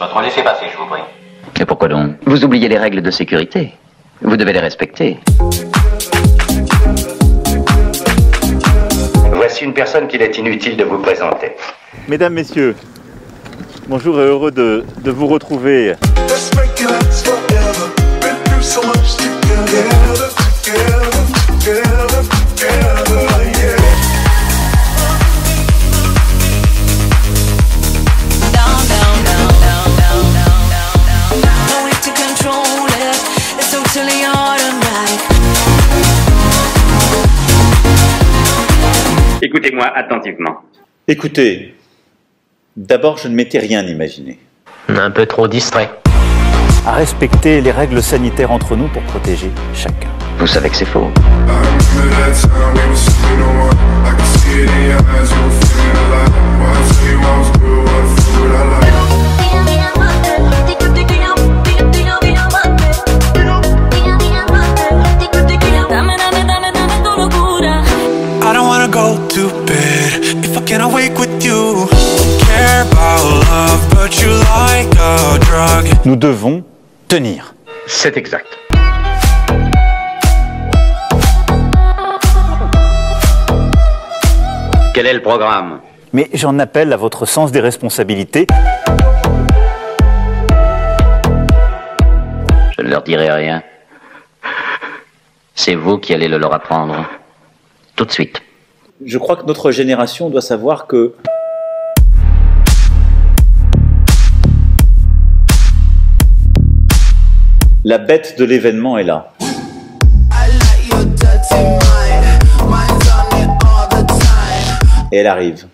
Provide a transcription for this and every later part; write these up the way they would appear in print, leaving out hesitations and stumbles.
Votre laissez-passer, je vous prie. Et pourquoi donc? Vous oubliez les règles de sécurité. Vous devez les respecter. Voici une personne qu'il est inutile de vous présenter. Mesdames, Messieurs, bonjour et heureux de vous retrouver. Écoutez-moi attentivement. Écoutez, d'abord je ne m'étais rien imaginé. Un peu trop distrait. À respecter les règles sanitaires entre nous pour protéger chacun. Vous savez que c'est faux. I don't wanna go to bed if I can't awake with you. Care about love, but you like a drug. Nous devons tenir. C'est exact. Quel est le programme? Mais j'en appelle à votre sens des responsabilités. Je ne leur dirai rien. C'est vous qui allez le leur apprendre. Tout de suite. Je crois que notre génération doit savoir que la bête de l'événement est là. Et elle arrive.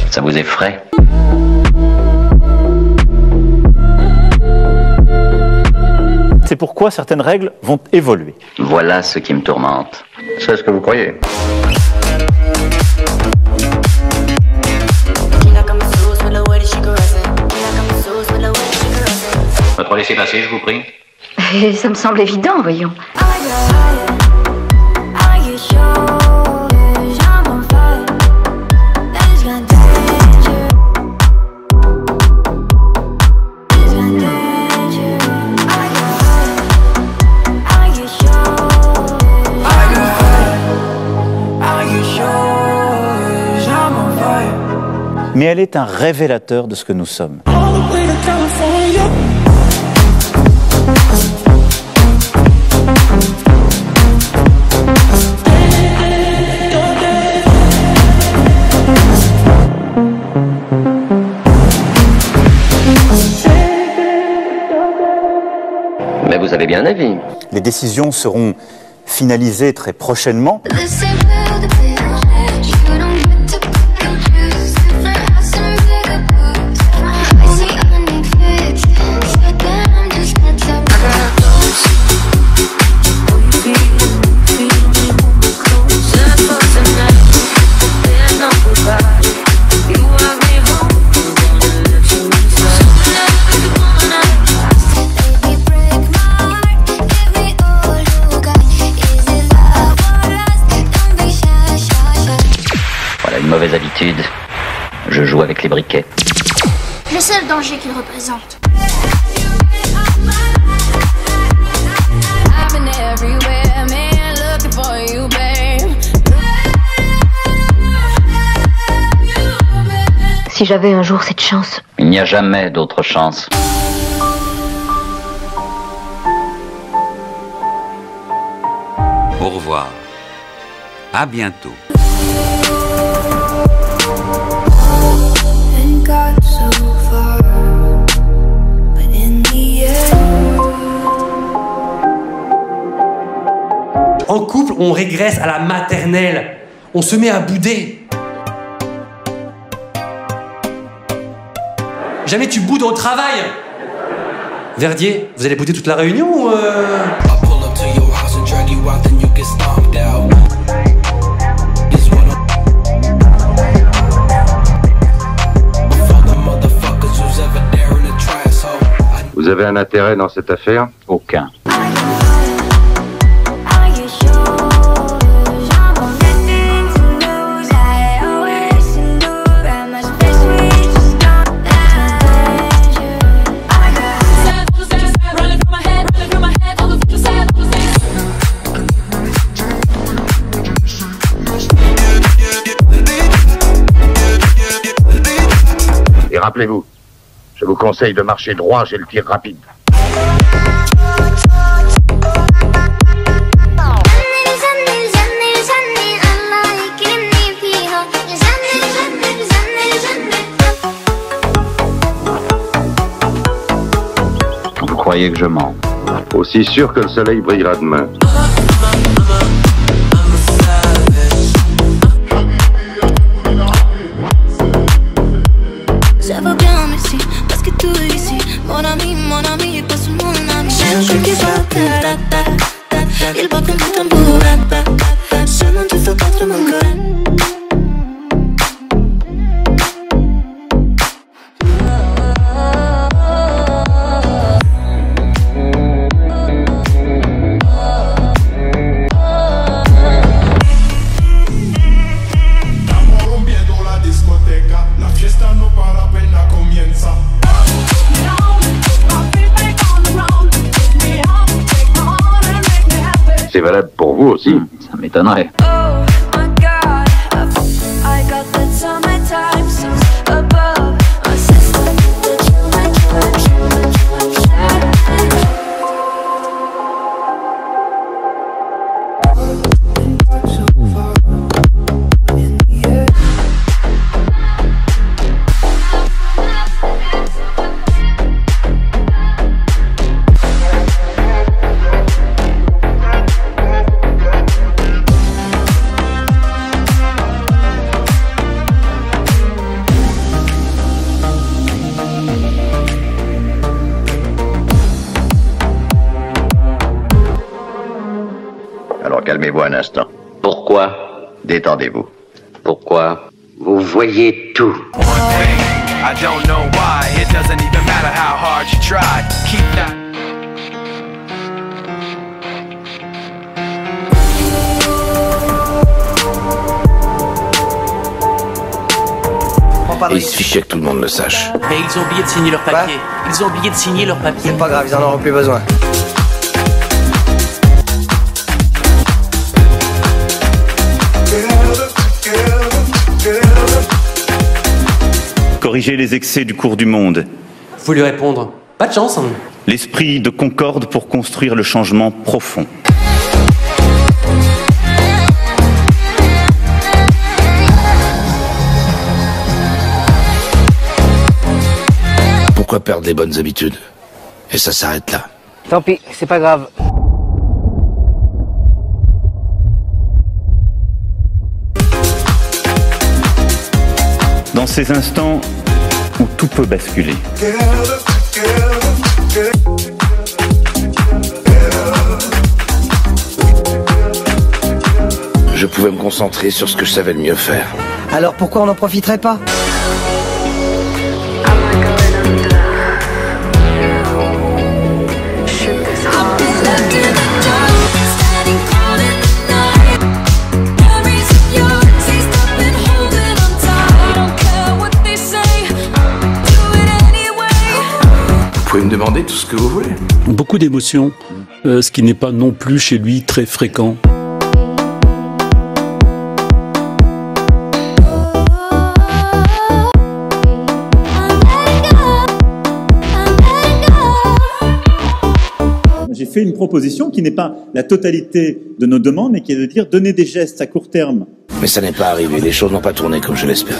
Ça vous effraie? C'est pourquoi certaines règles vont évoluer. Voilà ce qui me tourmente. C'est ce que vous croyez. Votre laissez-passer, je vous prie. Et ça me semble évident, voyons. Mais elle est un révélateur de ce que nous sommes. Mais vous avez bien un avis. Les décisions seront finalisées très prochainement. Une mauvaise habitude. Je joue avec les briquets. Le seul danger qu'il représente. Si j'avais un jour cette chance. Il n'y a jamais d'autre chance. Au revoir. À bientôt. En couple, on régresse à la maternelle. On se met à bouder. Jamais tu boudes au travail. Verdier, vous allez bouder toute la réunion ou Vous avez un intérêt dans cette affaire? Aucun. Et rappelez-vous, je vous conseille de marcher droit, j'ai le tir rapide. Vous croyez que je mens? Aussi sûr que le soleil brillera demain. Ça va bien, merci, parce que tout est ici. Mon ami, pas seulement mon ami. J'ai un cœur qui bat, il bat comme un tambour. Seulement tu fais battre mon cœur. C'est valable pour vous aussi. Ça m'étonnerait. Alors calmez-vous un instant. Pourquoi? Détendez-vous. Pourquoi? Vous voyez tout. I don't know why, it doesn't even matter how hard you try. Keep that. Et il suffisait que tout le monde le sache. Mais ils ont oublié de signer leur papier. Ils ont oublié de signer leur papier. C'est pas grave, ils en auront plus besoin. Corriger les excès du cours du monde. Faut lui répondre. Pas de chance. Hein. L'esprit de concorde pour construire le changement profond. Pourquoi perdre les bonnes habitudes? Et ça s'arrête là. Tant pis, c'est pas grave. Dans ces instants où tout peut basculer. Je pouvais me concentrer sur ce que je savais le mieux faire. Alors pourquoi on n'en profiterait pas? Vous pouvez me demander tout ce que vous voulez. Beaucoup d'émotions, ce qui n'est pas non plus chez lui très fréquent. J'ai fait une proposition qui n'est pas la totalité de nos demandes, mais qui est de dire donner des gestes à court terme. Mais ça n'est pas arrivé, les choses n'ont pas tourné comme je l'espérais.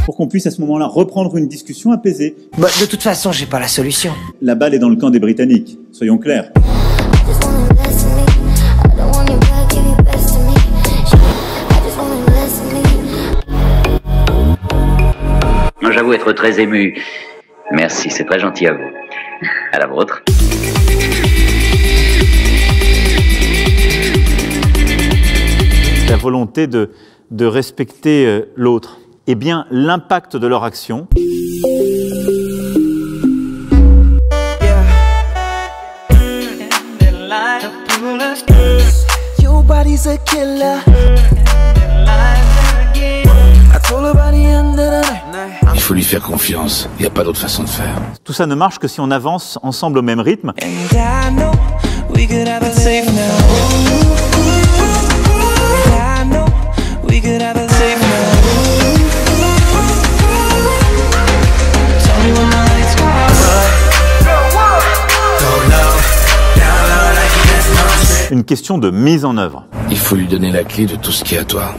Pour qu'on puisse à ce moment-là reprendre une discussion apaisée. Bah, de toute façon, j'ai pas la solution. La balle est dans le camp des Britanniques, soyons clairs. J'avoue être très ému. Merci, c'est très gentil à vous. À la vôtre. La volonté de respecter l'autre. Eh bien, l'impact de leur action Nobody's a killer. Il faut lui faire confiance. Il n'y a pas d'autre façon de faire. Tout ça ne marche que si on avance ensemble au même rythme. Une question de mise en œuvre. Il faut lui donner la clé de tout ce qui est à toi.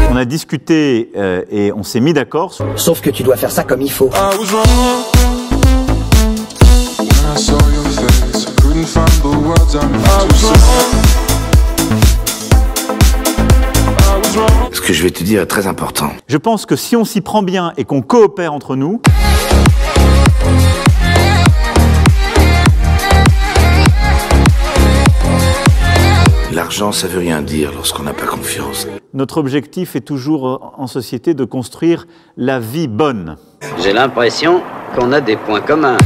On a discuté et on s'est mis d'accord. Sauf que tu dois faire ça comme il faut. Ce que je vais te dire est très important. Je pense que si on s'y prend bien et qu'on coopère entre nous, L'argent, ça veut rien dire lorsqu'on n'a pas confiance. notre objectif est toujours en société de construire la vie bonne. J'ai l'impression qu'on a des points communs.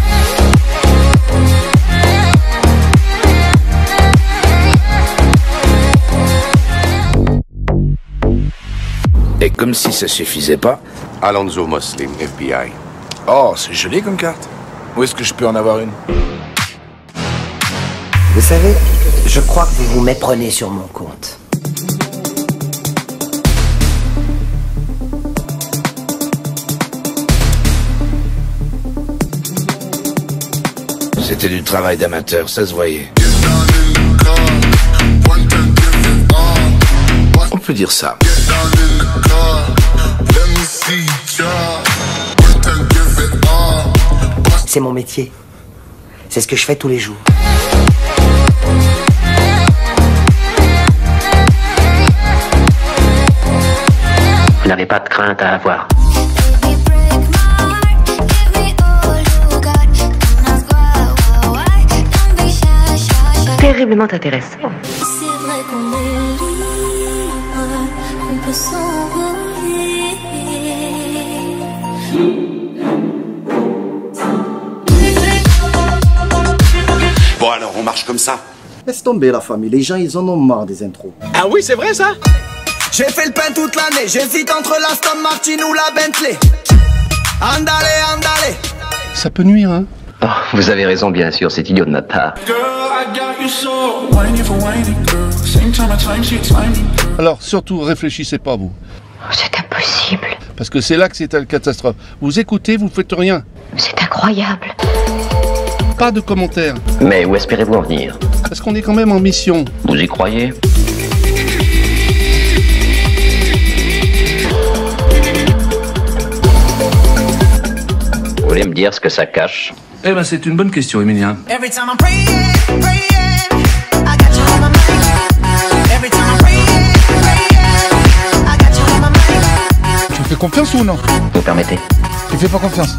Et comme si ça suffisait pas... Alonso Muslim, FBI. Oh, c'est joli comme carte. Où est-ce que je peux en avoir une? Vous savez, je crois que vous vous méprenez sur mon compte. C'était du travail d'amateur, ça se voyait. On peut dire ça. C'est mon métier. C'est ce que je fais tous les jours. Vous n'avez pas de crainte à avoir. Terriblement intéressant. C'est vrai qu'on est libre, on peut s'envoler. Bon alors, on marche comme ça. Laisse tomber la famille, les gens ils en ont marre des intros. Ah oui, c'est vrai ça? J'ai fait le pain toute l'année, j'hésite entre l'Aston Martin ou la Bentley. Andale, andale. Ça peut nuire, hein? Oh, vous avez raison, bien sûr, c'est idiot de ma part. Alors, surtout, réfléchissez pas, vous. C'est impossible. Parce que c'est là que c'est la catastrophe. Vous écoutez, vous faites rien. C'est incroyable. Pas de commentaires. Mais où espérez-vous en venir? Parce qu'on est quand même en mission. Vous y croyez? Vous voulez me dire ce que ça cache? Eh ben, c'est une bonne question, Emilien. Every time I'm praying, praying, I got you on my mind. Every time I'm praying, praying, I got you on my mind. Tu me fais confiance ou non? Vous permettez? Tu fais pas confiance?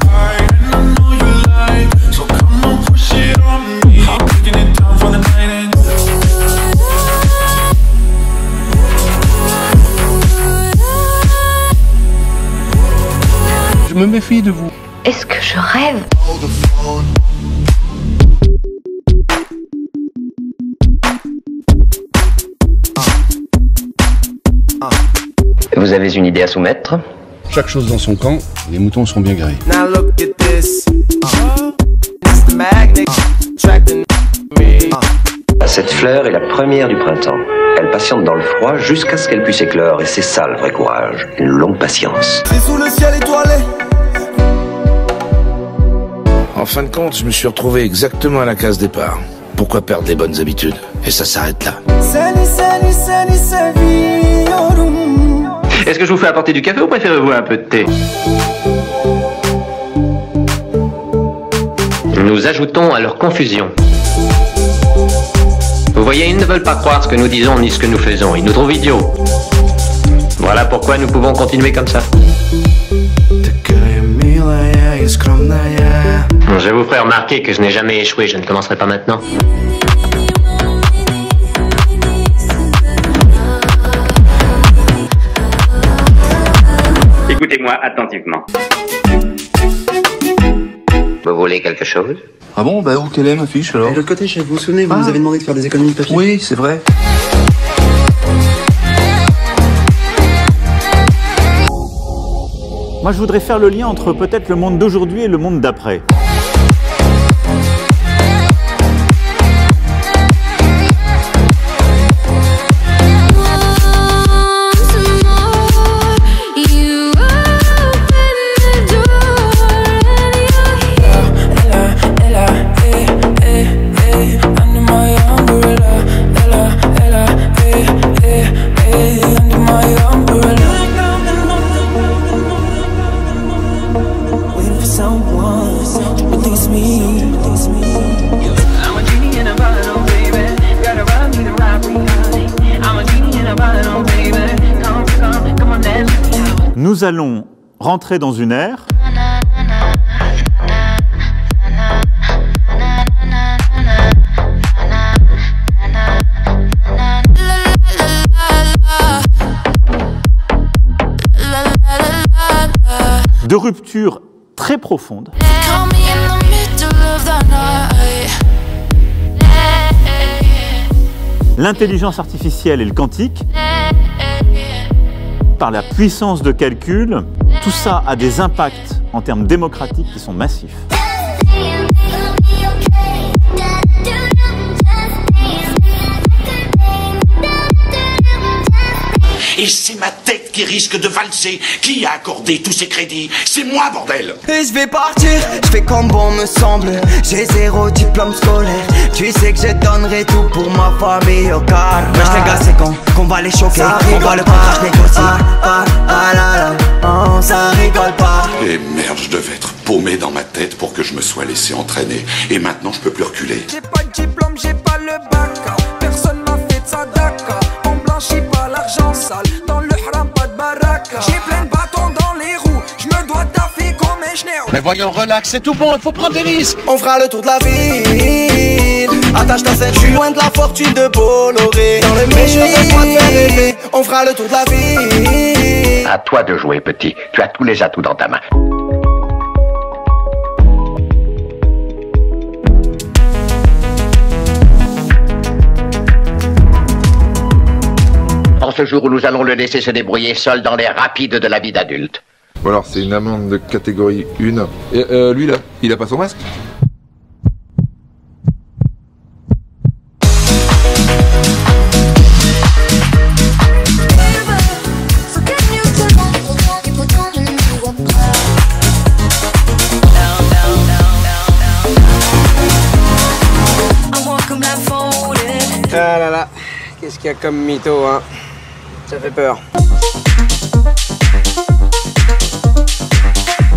Je me méfie de vous. Est-ce que je rêve? Vous avez une idée à soumettre? Chaque chose dans son camp, les moutons sont bien gris. Now look at this. It's the magnet attracting me. Cette fleur est la première du printemps. Elle patiente dans le froid jusqu'à ce qu'elle puisse éclore, et c'est ça le vrai courage, une longue patience. C'est sous le ciel étoilé. En fin de compte, je me suis retrouvé exactement à la case départ. Pourquoi perdre les bonnes habitudes? Et ça s'arrête là. Est-ce que je vous fais apporter du café ou préférez-vous un peu de thé? Nous ajoutons à leur confusion. Vous Vous voyez, ils ne veulent pas croire ce que nous disons ni ce que nous faisons. Ils nous trouvent idiots. Voilà pourquoi nous pouvons continuer comme ça. Je vous ferai remarquer que je n'ai jamais échoué. Je ne commencerai pas maintenant. Écoutez-moi attentivement. Vous voulez quelque chose? Ah bon, bah où quelle est ma fiche alors? Et de l'autre côté, chef, vous vous souvenez, vous nous avez demandé de faire des économies de papier. Oui, c'est vrai. Moi, je voudrais faire le lien entre peut-être le monde d'aujourd'hui et le monde d'après. Nous allons rentrer dans une ère de rupture très profonde. L'intelligence artificielle et le quantique, par la puissance de calcul, tout ça a des impacts en termes démocratiques qui sont massifs. Et c'est ma tête qui risque de valser. Qui a accordé tous ces crédits? C'est moi, bordel! Et je vais partir, je fais comme bon me semble. J'ai 0 diplôme scolaire. Tu sais que je donnerai tout pour ma famille au car. Wesh les gars, c'est qu'on va les choquer. On va le partage négocier. Ça rigole pas. Et merde, je devais être paumé dans ma tête pour que je me sois laissé entraîner. Et maintenant, je peux plus reculer. J'ai pas de diplôme, j'ai pas le bac. Personne m'a fait de sadaka. On blanchit pas l'argent sale. Dans le haram, pas de baraka. J'ai plein de bâtons dans les roues. Je me dois taffer comme un schnéo. Mais voyons, relax, c'est tout bon, il faut prendre des risques. On fera le tour de la ville. Attache ta ceinture, loin de la fortune de Bolloré. Dans le milieu de moi de faire rêver. On fera le tour de la ville. À toi de jouer, petit. Tu as tous les atouts dans ta main. En ce jour où nous allons le laisser se débrouiller seul dans les rapides de la vie d'adulte. Bon alors, c'est une amende de catégorie 1. Et lui là, il a pas son masque? Ah là là, qu'est-ce qu'il y a comme mytho, hein? Ça fait peur.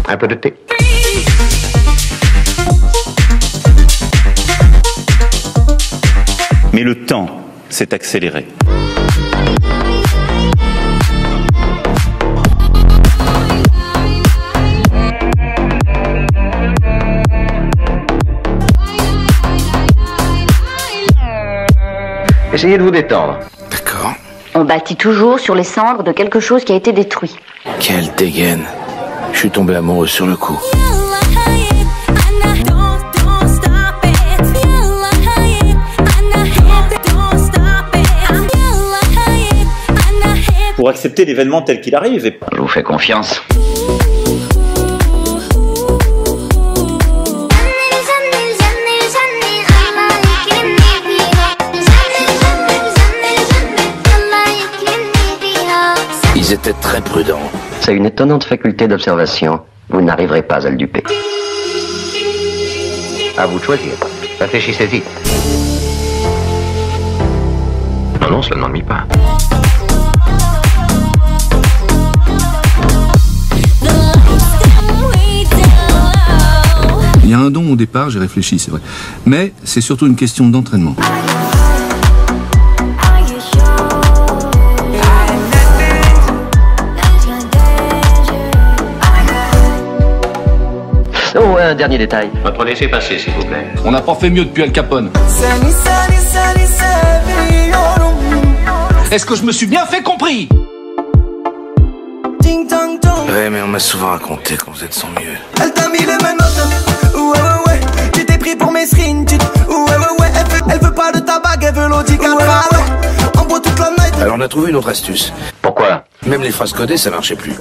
Un peu de thé. Mais le temps s'est accéléré. Essayez de vous détendre. D'accord. On bâtit toujours sur les cendres de quelque chose qui a été détruit. Quelle dégaine. Je suis tombé amoureux sur le coup. Pour accepter l'événement tel qu'il arrive. Je vous fais confiance. Ils étaient très prudents. C'est une étonnante faculté d'observation. Vous n'arriverez pas à le duper. À vous de choisir. Réfléchissez-y. Non, cela ne m'ennuie pas. Il y a un don au départ, j'ai réfléchi, c'est vrai. Mais c'est surtout une question d'entraînement. Oh, un dernier détail. Votre laissez-passer, s'il vous plaît. On n'a pas fait mieux depuis Al Capone. Est-ce que je me suis bien fait compris? Ouais, mais on m'a souvent raconté qu'on faisait de son mieux. Elle t'a mis les menottes. Ouais, ouais, ouais. Tu t'es pris pour mes screens. Ouais, ouais, ouais. Elle veut pas de ta bague, elle veut l'Audi 4. On boit toute la night. Alors on a trouvé une autre astuce. Pourquoi? Même les phrases codées, ça marchait plus.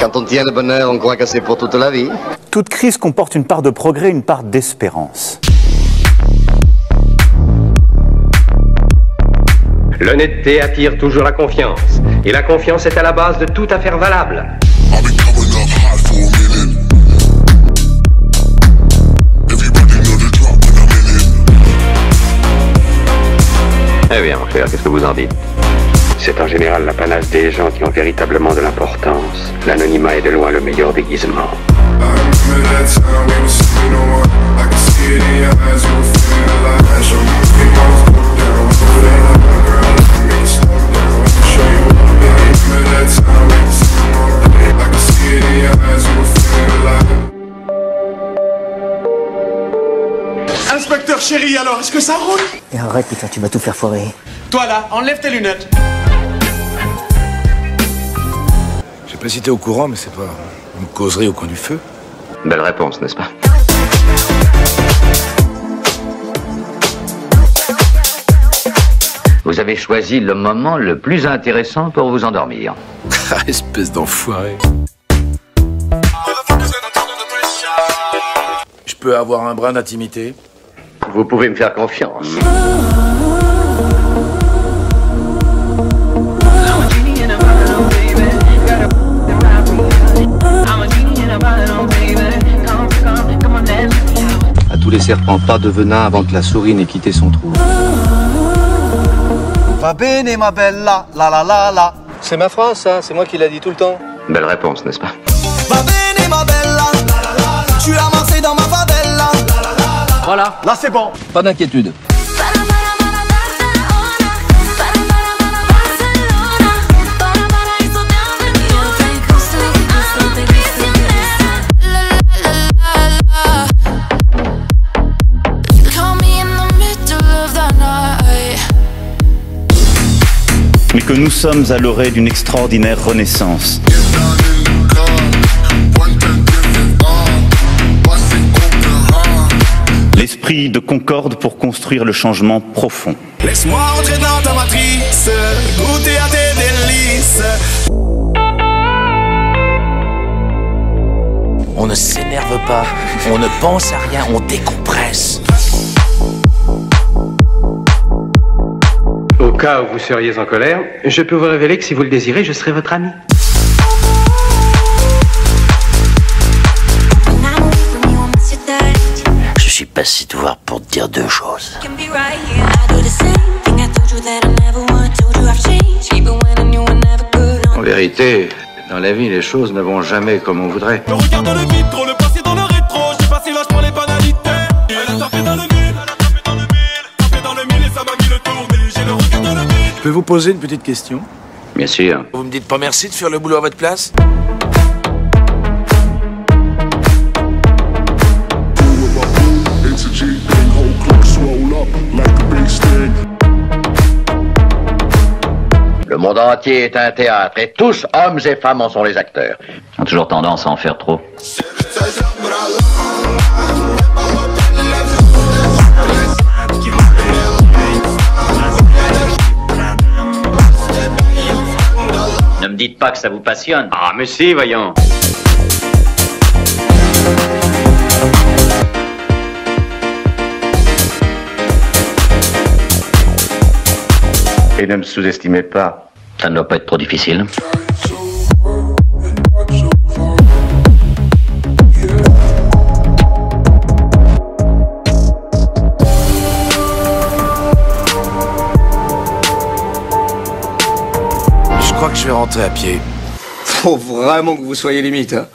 Quand on tient le bonheur, on croit que c'est pour toute la vie. Toute crise comporte une part de progrès, une part d'espérance. L'honnêteté attire toujours la confiance. Et la confiance est à la base de toute affaire valable. Eh bien, mon cher, qu'est-ce que vous en dites? C'est en général l'apanage des gens qui ont véritablement de l'importance. L'anonymat est de loin le meilleur déguisement. Inspecteur chéri, alors, est-ce que ça roule? Et arrête, putain, tu vas tout faire foirer. Toi là, enlève tes lunettes. Je sais pas si t'es au courant, mais c'est pas une causerie au coin du feu. Belle réponse, n'est-ce pas? Vous avez choisi le moment le plus intéressant pour vous endormir. Espèce d'enfoiré. Je peux avoir un brin d'intimité? Vous pouvez me faire confiance. À tous les serpents, pas de venin avant que la souris n'ait quitté son trou. Va bene ma bella, la la la la. C'est ma phrase, ça, c'est moi qui l'a dit tout le temps. Belle réponse, n'est-ce pas? Va bene ma bella. Je suis amassé dans ma favela. Voilà. Là, c'est bon. Pas d'inquiétude. Mais que nous sommes à l'orée d'une extraordinaire renaissance. L'esprit de concorde pour construire le changement profond. Laisse-moi rentrer dans ta matrice, goûter à tes délices. On ne s'énerve pas, on ne pense à rien, on décompresse. Au cas où vous seriez en colère, je peux vous révéler que si vous le désirez, je serai votre ami. Je suis passé te voir pour te dire deux choses. En vérité, dans la vie, les choses ne vont jamais comme on voudrait. Je regarde dans le vitre, le passé dans le rétro. J'ai passé l'âge pour les banalités. Elle a tapé dans le mille, tapé dans le mille et ça m'a mis le tourné. J'ai le regard dans le vide. Je peux vous poser une petite question? Bien sûr. Vous me dites pas merci de faire le boulot à votre place? Le monde entier est un théâtre et tous, hommes et femmes, en sont les acteurs. Ils ont toujours tendance à en faire trop. Ne me dites pas que ça vous passionne. Ah, mais si, voyons. Et ne me sous-estimez pas. Ça ne doit pas être trop difficile. Je crois que je vais rentrer à pied. Faut vraiment que vous soyez limite, hein.